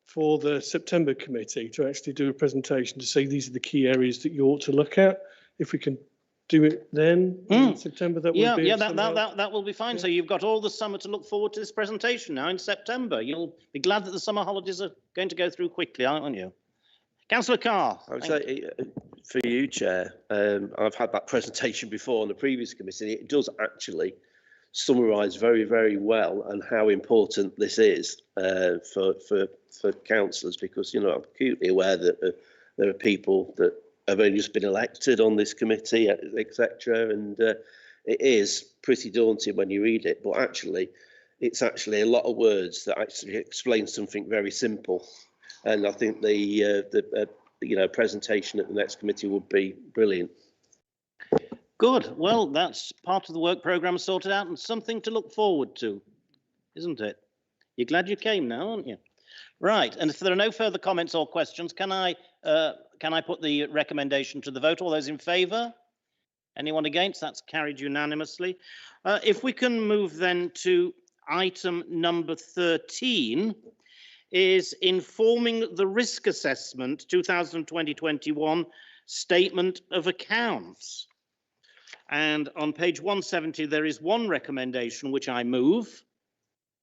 for the September committee to actually do a presentation to say these are the key areas that you ought to look at. If we can do it then in September, that would be that will be fine. So you've got all the summer to look forward to this presentation now in September. You'll be glad that the summer holidays are going to go through quickly, aren't you? Councillor Carr. I would say for you, Chair, I've had that presentation before on the previous committee. It does actually summarise very, very well and how important this is for councillors, because, you know, I'm acutely aware that there are people that have only just been elected on this committee, etc. And it is pretty daunting when you read it, but actually, it's actually a lot of words that actually explain something very simple. And I think the presentation at the next committee would be brilliant. Good. Well, that's part of the work programme sorted out and something to look forward to, isn't it? You're glad you came now, aren't you? Right. And if there are no further comments or questions, can I put the recommendation to the vote? All those in favour? Anyone against? That's carried unanimously. If we can move then to item number 13, is informing the risk assessment 2020-21 statement of accounts. And on page 170, there is one recommendation which I move.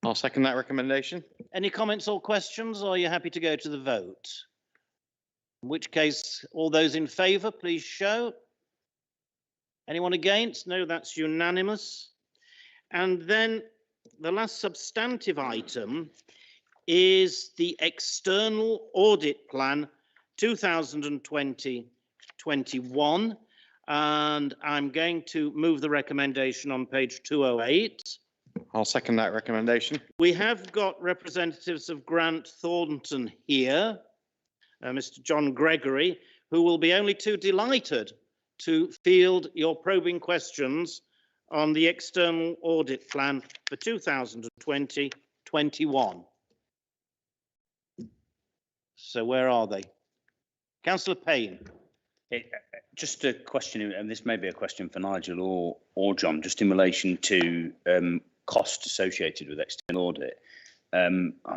I'll second that recommendation. Any comments or questions, or are you happy to go to the vote? In which case, all those in favour, please show. Anyone against? No, that's unanimous. And then the last substantive item is the External Audit Plan 2020-21. And I'm going to move the recommendation on page 208. I'll second that recommendation. We have got representatives of Grant Thornton here, Mr. John Gregory, who will be only too delighted to field your probing questions on the External Audit Plan for 2020-21. So where are they? Councillor Payne. Just a question, and this may be a question for Nigel or John, just in relation to costs associated with external audit. I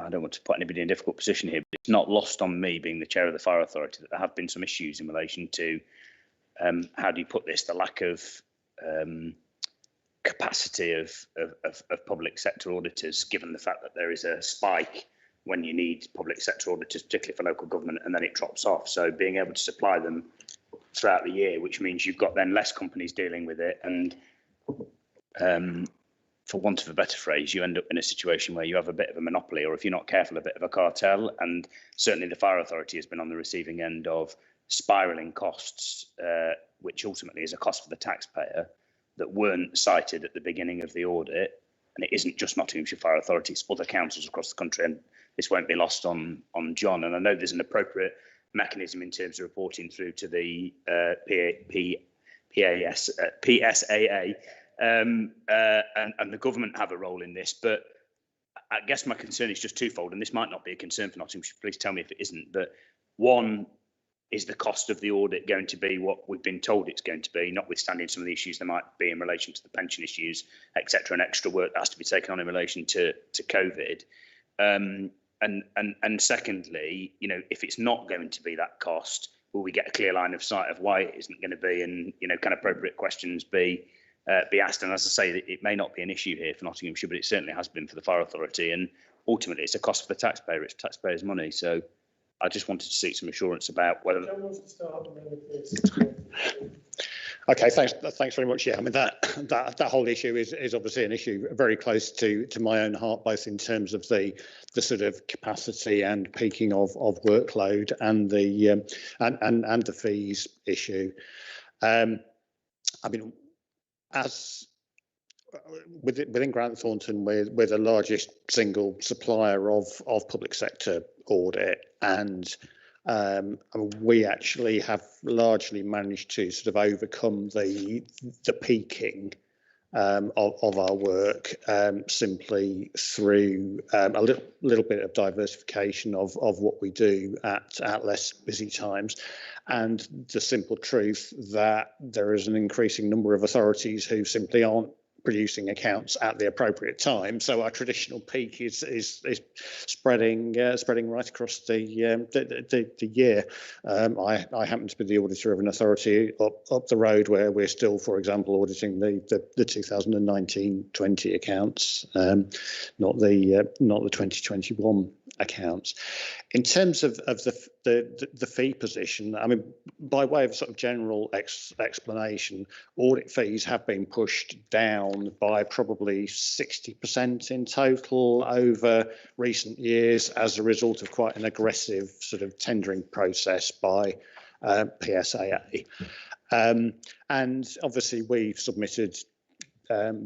don't want to put anybody in a difficult position here, but it's not lost on me, being the chair of the Fire Authority, that there have been some issues in relation to how do you put this, the lack of capacity of public sector auditors, given the fact that there is a spike when you need public sector auditors, particularly for local government, and then it drops off. So being able to supply them throughout the year, which means you've got then less companies dealing with it, and for want of a better phrase, you end up in a situation where you have a bit of a monopoly, or if you're not careful, a bit of a cartel. And certainly the Fire Authority has been on the receiving end of spiralling costs, which ultimately is a cost for the taxpayer, that weren't cited at the beginning of the audit. And it isn't just Nottinghamshire Fire Authority, it's other councils across the country, and this won't be lost on John. And I know there's an appropriate mechanism in terms of reporting through to the PSAA, and the government have a role in this. But I guess my concern is just twofold, and this might not be a concern for Nottinghamshire. Please tell me if it isn't. But one, is the cost of the audit going to be what we've been told it's going to be, notwithstanding some of the issues there might be in relation to the pension issues, etc., and extra work that has to be taken on in relation to COVID? And secondly, you know, if it's not going to be that cost, will we get a clear line of sight of why it isn't going to be, and, you know, can appropriate questions be asked? And as I say, it may not be an issue here for Nottinghamshire, but it certainly has been for the Fire Authority, and ultimately it's a cost for the taxpayer. It's taxpayers' money. So I just wanted to seek some assurance about whether. Okay, thanks very much. Yeah, I mean that whole issue is obviously an issue very close to my own heart, both in terms of the sort of capacity and peaking of workload, and the fees issue. I mean, as within Grant Thornton, we're the largest single supplier of public sector audit, and we actually have largely managed to sort of overcome the peaking of our work simply through a little bit of diversification of what we do at less busy times, and the simple truth that there is an increasing number of authorities who simply aren't producing accounts at the appropriate time. So our traditional peak is spreading right across the year. I happen to be the auditor of an authority up the road where we're still, for example, auditing the 2019-20 accounts, not the 2021 accounts. In terms of the fee position, I mean, by way of sort of general explanation, audit fees have been pushed down by probably 60% in total over recent years as a result of quite an aggressive sort of tendering process by PSAA. And obviously we've submitted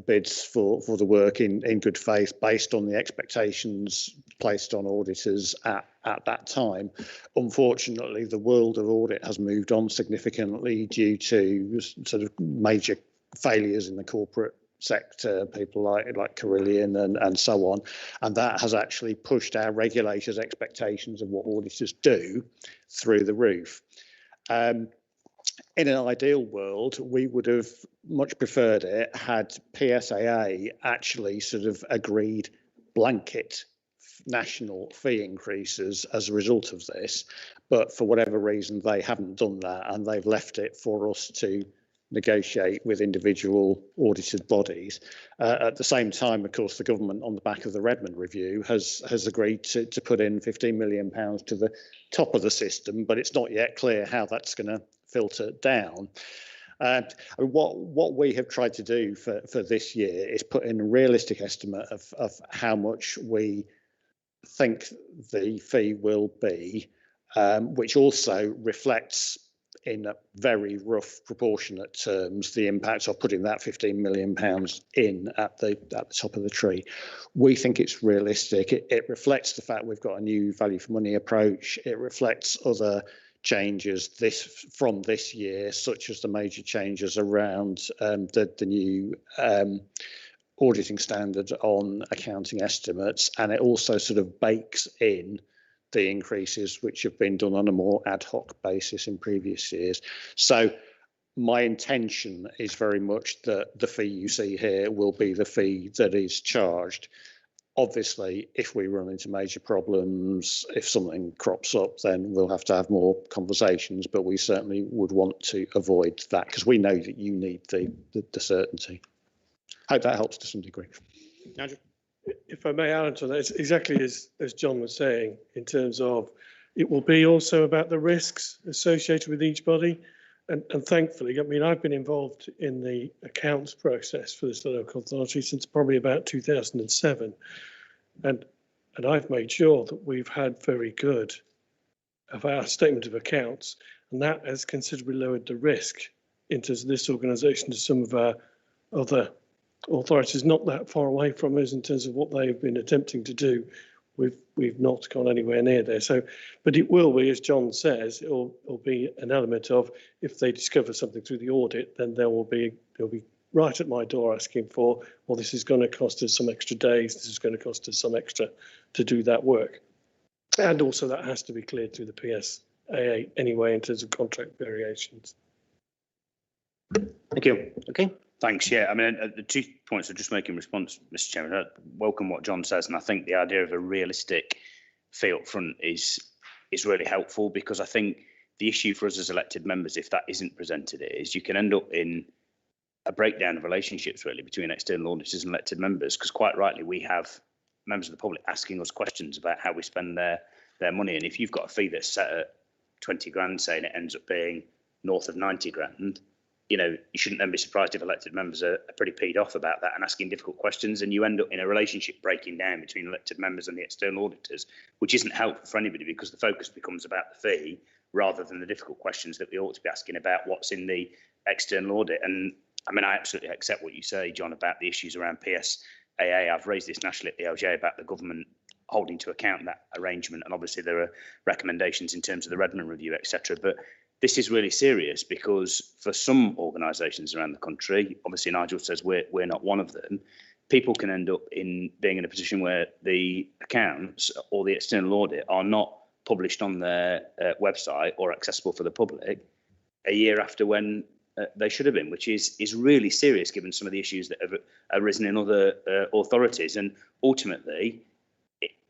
bids for the work in good faith based on the expectations placed on auditors at that time. Unfortunately, the world of audit has moved on significantly due to sort of major failures in the corporate sector, people like Carillion and so on, and that has actually pushed our regulators' expectations of what auditors do through the roof. In an ideal world, we would have much preferred it had PSAA actually sort of agreed blanket national fee increases as a result of this, but for whatever reason they haven't done that, and they've left it for us to negotiate with individual audited bodies. At the same time, of course, the government, on the back of the Redmond review, has agreed to put in £15 million to the top of the system, but it's not yet clear how that's going to filter down. What we have tried to do for this year is put in a realistic estimate of how much we think the fee will be, which also reflects in a very rough proportionate terms the impact of putting that £15 million in at the top of the tree. We think it's realistic. It reflects the fact we've got a new value for money approach. It reflects other changes from this year, such as the major changes around the new auditing standard on accounting estimates, and it also sort of bakes in the increases which have been done on a more ad hoc basis in previous years. So my intention is very much that the fee you see here will be the fee that is charged. Obviously, if we run into major problems, if something crops up, then we'll have to have more conversations, but we certainly would want to avoid that because we know that you need the certainty. Hope that helps to some degree. Andrew? If I may add to that, it's exactly as John was saying, in terms of it will be also about the risks associated with each body. And thankfully, I mean, I've been involved in the accounts process for this local authority since probably about 2007. And I've made sure that we've had very good of our statement of accounts, and that has considerably lowered the risk into this organisation to some of our other authorities not that far away from us in terms of what they've been attempting to do. We've not gone anywhere near there. So, but it will be, as John says, it'll be an element of if they discover something through the audit, then they'll be right at my door asking for, well, this is going to cost us some extra days. This is going to cost us some extra to do that work. And also that has to be cleared through the PSAA anyway in terms of contract variations. Thank you. Okay. Thanks. Yeah, I mean, the 2 points I'll just make in response, Mr. Chairman. I welcome what John says, and I think the idea of a realistic fee up front is really helpful, because I think the issue for us as elected members, if that isn't presented, is you can end up in a breakdown of relationships really between external auditors and elected members, because quite rightly we have members of the public asking us questions about how we spend their money, and if you've got a fee that's set at 20 grand, saying it ends up being north of 90 grand. You know, you shouldn't then be surprised if elected members are pretty peed off about that and asking difficult questions, and you end up in a relationship breaking down between elected members and the external auditors, which isn't helpful for anybody, because the focus becomes about the fee rather than the difficult questions that we ought to be asking about what's in the external audit. And I mean, I absolutely accept what you say, John, about the issues around PSAA. I've raised this nationally at the LJ about the government holding to account that arrangement, and obviously there are recommendations in terms of the Redmond review, etc. But this is really serious, because for some organisations around the country, obviously Nigel says we're not one of them, people can end up in being in a position where the accounts or the external audit are not published on their website or accessible for the public a year after when they should have been, which is really serious given some of the issues that have arisen in other authorities. And ultimately,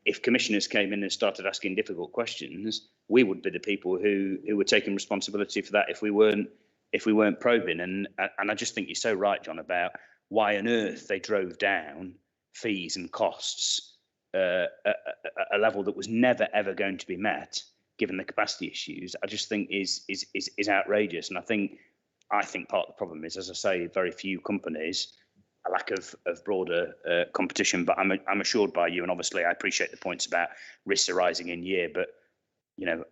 if commissioners came in and started asking difficult questions, we would be the people who were taking responsibility for that if we weren't probing. And I just think you're so right, John, about why on earth they drove down fees and costs a level that was never ever going to be met, given the capacity issues. I just think is outrageous. And I think part of the problem is, as I say, very few companies, a lack of broader competition. But I'm assured by you, and obviously I appreciate the points about risks arising in year. But you know,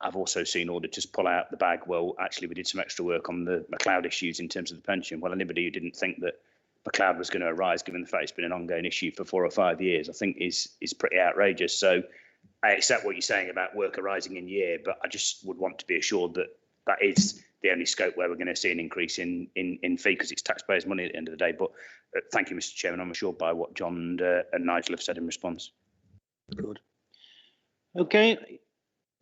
I've also seen auditors pull out the bag. Well, actually, we did some extra work on the McLeod issues in terms of the pension. Well, anybody who didn't think that McLeod was going to arise, given the fact it's been an ongoing issue for 4 or 5 years, I think is pretty outrageous. So I accept what you're saying about work arising in year, but I just would want to be assured that that is the only scope where we're going to see an increase in fee, because it's taxpayers' money at the end of the day. But thank you, Mr. Chairman. I'm assured by what John and Nigel have said in response. Good. Okay.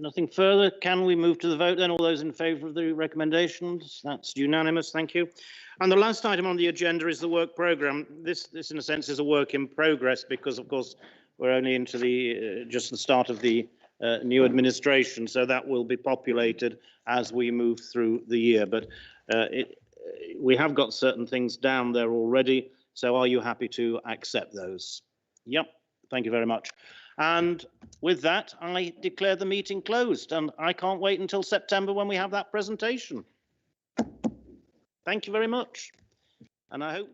Nothing further. Can we move to the vote then? All those in favour of the recommendations? That's unanimous. Thank you. And the last item on the agenda is the work programme. This, in a sense, is a work in progress, because, of course, we're only into the just the start of the new administration, so that will be populated as we move through the year. But we have got certain things down there already. So are you happy to accept those? Yep. Thank you very much. And with that, I declare the meeting closed, and I can't wait until September when we have that presentation. Thank you very much. And I hope